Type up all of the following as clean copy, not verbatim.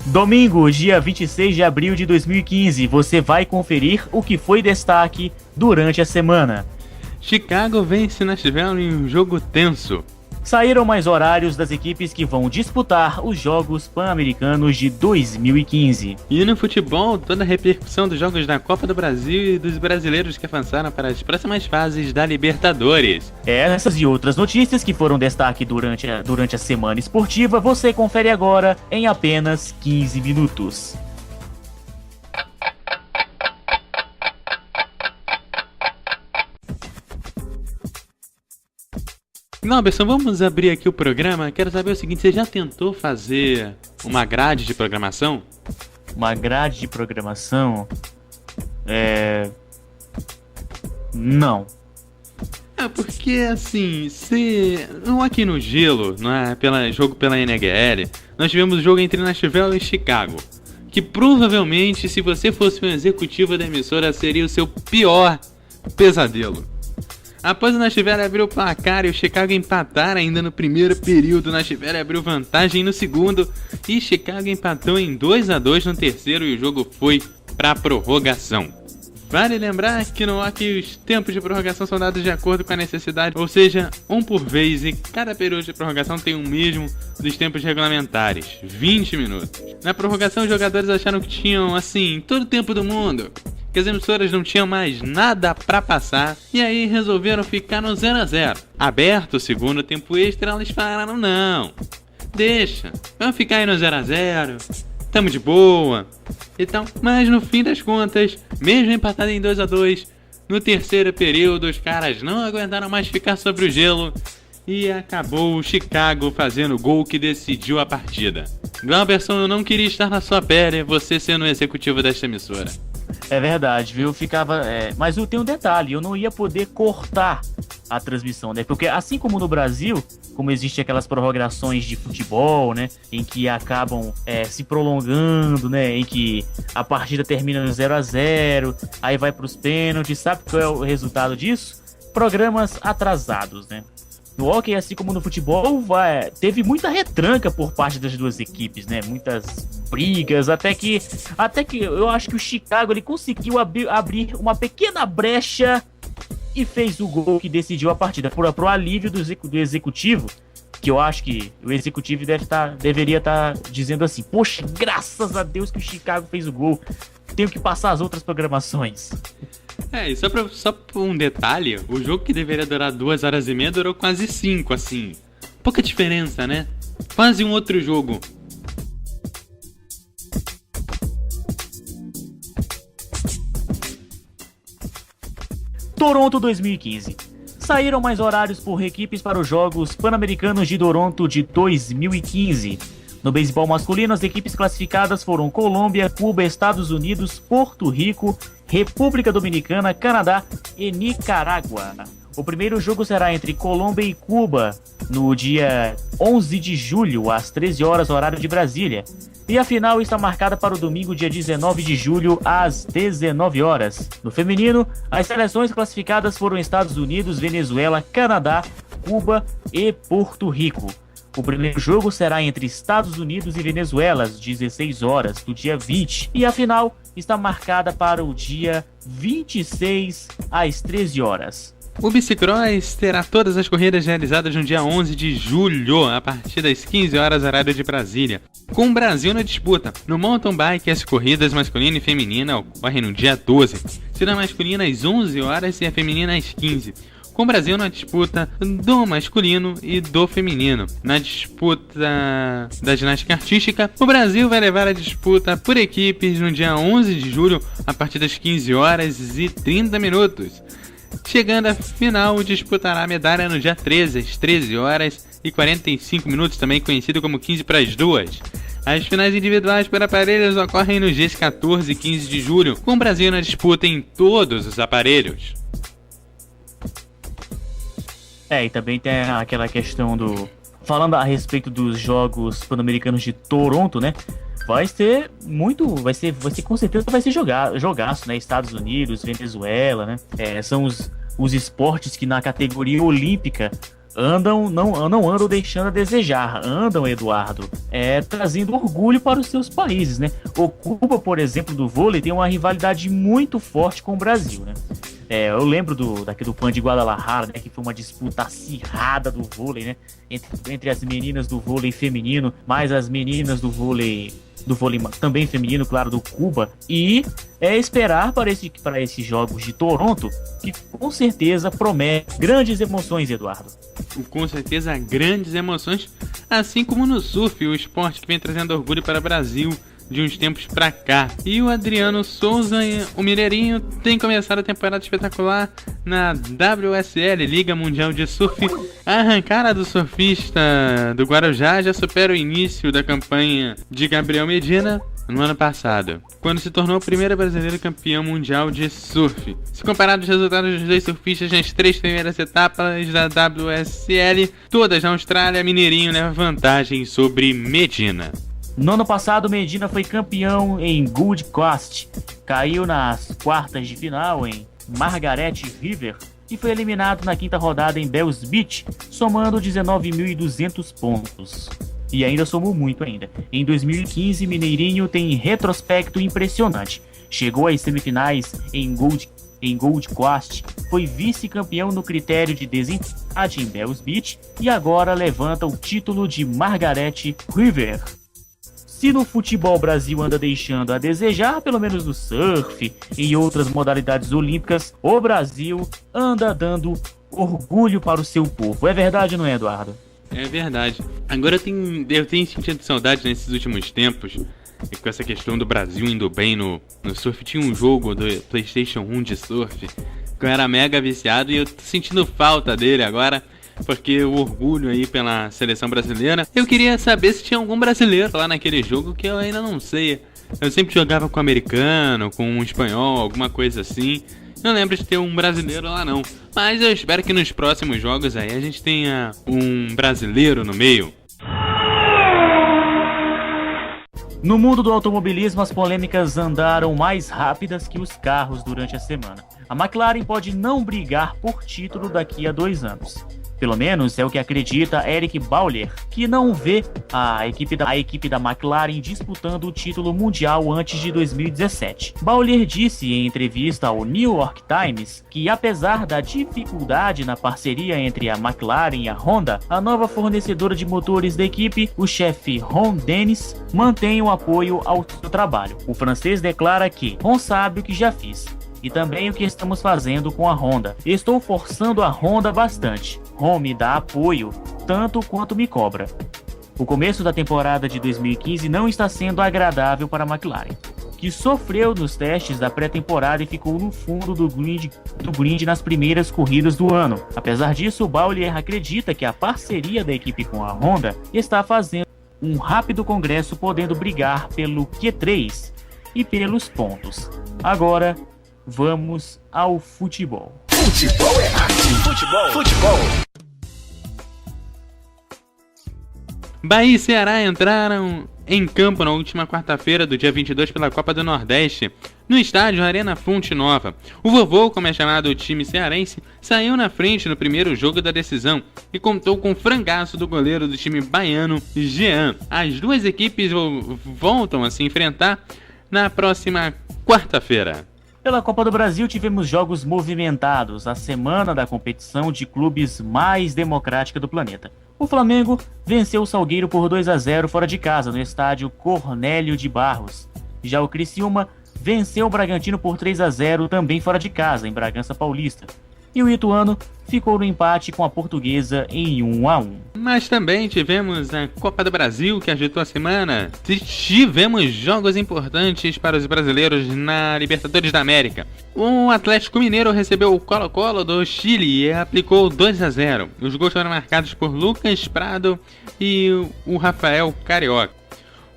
Domingo, dia 26 de abril de 2015, você vai conferir o que foi destaque durante a semana. Chicago vence Nashville em um jogo tenso. Saíram mais horários das equipes que vão disputar os Jogos Pan-Americanos de 2015. E no futebol, toda a repercussão dos jogos da Copa do Brasil e dos brasileiros que avançaram para as próximas fases da Libertadores. Essas e outras notícias que foram destaque durante a semana esportiva, você confere agora em apenas 15 minutos. Glauberson, vamos abrir aqui o programa. Quero saber o seguinte, você já tentou fazer uma grade de programação? Uma grade de programação? Não. Porque assim, aqui no Gelo, jogo pela NHL, nós tivemos o jogo entre Nashville e Chicago, que provavelmente, se você fosse um executivo da emissora, seria o seu pior pesadelo. Após o Nashville abrir o placar e o Chicago empatar ainda no primeiro período, o Nashville abriu vantagem no segundo e Chicago empatou em 2-2 no terceiro e o jogo foi para prorrogação. Vale lembrar que no hockey os tempos de prorrogação são dados de acordo com a necessidade, ou seja, um por vez, e cada período de prorrogação tem o mesmo dos tempos regulamentares, 20 minutos. Na prorrogação os jogadores acharam que tinham, assim, todo o tempo do mundo, que as emissoras não tinham mais nada pra passar, e aí resolveram ficar no 0-0. Aberto o segundo tempo extra, eles falaram, não, deixa, vamos ficar aí no 0-0, tamo de boa. Então, mas no fim das contas, mesmo empatado em 2-2, no terceiro período os caras não aguentaram mais ficar sobre o gelo e acabou o Chicago fazendo o gol que decidiu a partida. Glauberson, eu não queria estar na sua pele, você sendo o executivo desta emissora. É verdade, viu? Mas tem um detalhe, eu não ia poder cortar a transmissão, né? Porque assim como no Brasil, como existe aquelas prorrogações de futebol, né? Em que acabam se prolongando, né? Em que a partida termina no 0-0, aí vai pros pênaltis. Sabe qual é o resultado disso? Programas atrasados, né? No hockey, assim como no futebol, teve muita retranca por parte das duas equipes, né? Muitas brigas, até que eu acho que o Chicago ele conseguiu abrir uma pequena brecha e fez o gol que decidiu a partida. Pro alívio do executivo, que eu acho que o executivo deveria estar dizendo assim, poxa, graças a Deus que o Chicago fez o gol, tenho que passar as outras programações. E só por um detalhe, o jogo que deveria durar 2h30 durou quase 5, assim. Pouca diferença, né? Quase um outro jogo. Toronto 2015. Saíram mais horários por equipes para os Jogos Pan-Americanos de Toronto de 2015. No beisebol masculino, as equipes classificadas foram Colômbia, Cuba, Estados Unidos, Porto Rico, República Dominicana, Canadá e Nicarágua. O primeiro jogo será entre Colômbia e Cuba, no dia 11 de julho, às 13 horas, horário de Brasília. E a final está marcada para o domingo, dia 19 de julho, às 19 horas. No feminino, as seleções classificadas foram Estados Unidos, Venezuela, Canadá, Cuba e Porto Rico. O primeiro jogo será entre Estados Unidos e Venezuela, às 16 horas do dia 20. E a final está marcada para o dia 26, às 13 horas. O Bicicross terá todas as corridas realizadas no dia 11 de julho, a partir das 15 horas, horário de Brasília, com o Brasil na disputa. No mountain bike, as corridas masculina e feminina ocorrem no dia 12, sendo a masculina às 11 horas e a feminina às 15. Com o Brasil na disputa do masculino e do feminino. Na disputa da ginástica artística, o Brasil vai levar a disputa por equipes no dia 11 de julho, a partir das 15 horas e 30 minutos. Chegando à final, disputará a medalha no dia 13, às 13 horas e 45 minutos, também conhecido como 15 para as 2. As finais individuais por aparelhos ocorrem nos dias 14 e 15 de julho, com o Brasil na disputa em todos os aparelhos. E também tem aquela questão falando a respeito dos Jogos Pan-Americanos de Toronto, né? Vai ser com certeza vai ser jogaço, né? Estados Unidos, Venezuela, né? São os esportes que na categoria olímpica não andam deixando a desejar, andam, Eduardo, trazendo orgulho para os seus países, né? O Cuba, por exemplo, do vôlei, tem uma rivalidade muito forte com o Brasil, né? Eu lembro daqui do PAN de Guadalajara, né, que foi uma disputa acirrada do vôlei, né? Entre as meninas do vôlei feminino, mais as meninas do vôlei também feminino, claro, do Cuba. E esperar para esses jogos de Toronto, que com certeza promete grandes emoções, Eduardo. Com certeza, grandes emoções, assim como no surf, o esporte que vem trazendo orgulho para o Brasil de uns tempos pra cá. E o Adriano Souza, o Mineirinho, tem começado a temporada espetacular na WSL, Liga Mundial de Surf. A arrancada do surfista do Guarujá já supera o início da campanha de Gabriel Medina no ano passado, quando se tornou o primeiro brasileiro campeão mundial de surf. Se comparado os resultados dos dois surfistas nas 3 primeiras etapas da WSL, todas na Austrália, Mineirinho leva vantagem sobre Medina. No ano passado, Medina foi campeão em Gold Coast, caiu nas quartas de final em Margaret River e foi eliminado na 5ª rodada em Bells Beach, somando 19.200 pontos. E ainda somou muito ainda. Em 2015, Mineirinho tem retrospecto impressionante. Chegou às semifinais em Gold Coast, foi vice-campeão no critério de desempate em Bells Beach e agora levanta o título de Margaret River. Se no futebol o Brasil anda deixando a desejar, pelo menos no surf e em outras modalidades olímpicas, o Brasil anda dando orgulho para o seu povo. É verdade, não é, Eduardo? É verdade. Agora eu tenho sentido saudade nesses últimos tempos, e com essa questão do Brasil indo bem no surf. Tinha um jogo do PlayStation 1 de surf que eu era mega viciado e eu tô sentindo falta dele agora, porque o orgulho aí pela seleção brasileira. Eu queria saber se tinha algum brasileiro lá naquele jogo, que eu ainda não sei. Eu sempre jogava com americano, com um espanhol, alguma coisa assim. Não lembro de ter um brasileiro lá não. Mas eu espero que nos próximos jogos aí a gente tenha um brasileiro no meio. No mundo do automobilismo, as polêmicas andaram mais rápidas que os carros durante a semana. A McLaren pode não brigar por título daqui a 2 anos. Pelo menos é o que acredita Eric Bauer, que não vê a equipe da McLaren disputando o título mundial antes de 2017. Bauer disse em entrevista ao New York Times que, apesar da dificuldade na parceria entre a McLaren e a Honda, a nova fornecedora de motores da equipe, o chefe Ron Dennis, mantém o apoio ao seu trabalho. O francês declara que Ron sabe o que já fiz e também o que estamos fazendo com a Honda. Estou forçando a Honda bastante. Ron me dá apoio, tanto quanto me cobra. O começo da temporada de 2015 não está sendo agradável para a McLaren, que sofreu nos testes da pré-temporada e ficou no fundo do grid nas primeiras corridas do ano. Apesar disso, o Bauer acredita que a parceria da equipe com a Honda está fazendo um rápido congresso, podendo brigar pelo Q3 e pelos pontos. Agora, vamos ao futebol. Futebol é arte. Futebol. Bahia e Ceará entraram em campo na última quarta-feira do dia 22 pela Copa do Nordeste, no estádio Arena Fonte Nova. O Vovô, como é chamado o time cearense, saiu na frente no primeiro jogo da decisão e contou com o frangaço do goleiro do time baiano, Jean. As duas equipes voltam a se enfrentar na próxima quarta-feira. Pela Copa do Brasil tivemos jogos movimentados, a semana da competição de clubes mais democrática do planeta. O Flamengo venceu o Salgueiro por 2-0 fora de casa, no estádio Cornélio de Barros. Já o Criciúma venceu o Bragantino por 3-0 também fora de casa, em Bragança Paulista. E o Ituano ficou no empate com a Portuguesa em 1-1. Mas também tivemos a Copa do Brasil, que agitou a semana. Tivemos jogos importantes para os brasileiros na Libertadores da América. O Atlético Mineiro recebeu o Colo-Colo do Chile e aplicou 2-0. Os gols foram marcados por Lucas Prado e o Rafael Carioca.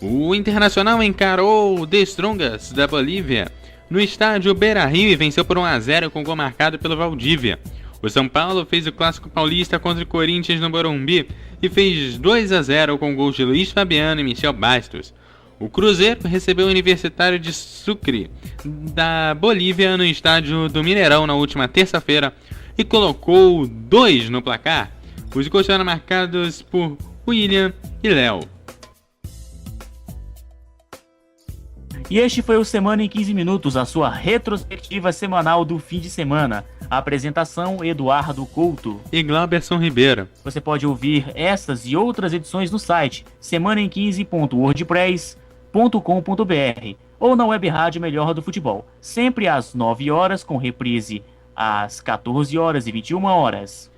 O Internacional encarou o The Strongest da Bolívia no estádio Beira-Rio e venceu por 1-0 com gol marcado pelo Valdívia. O São Paulo fez o Clássico Paulista contra o Corinthians no Morumbi e fez 2-0 com gols de Luiz Fabiano e Michel Bastos. O Cruzeiro recebeu o Universitário de Sucre da Bolívia no estádio do Mineirão na última terça-feira e colocou 2 no placar. Os gols foram marcados por William e Léo. E este foi o Semana em 15 Minutos, a sua retrospectiva semanal do fim de semana. A apresentação, Eduardo Couto. E Glauberson Ribeiro. Você pode ouvir estas e outras edições no site semanaem15.wordpress.com.br ou na web rádio Melhor do Futebol, sempre às 9 horas, com reprise às 14 horas e 21 horas.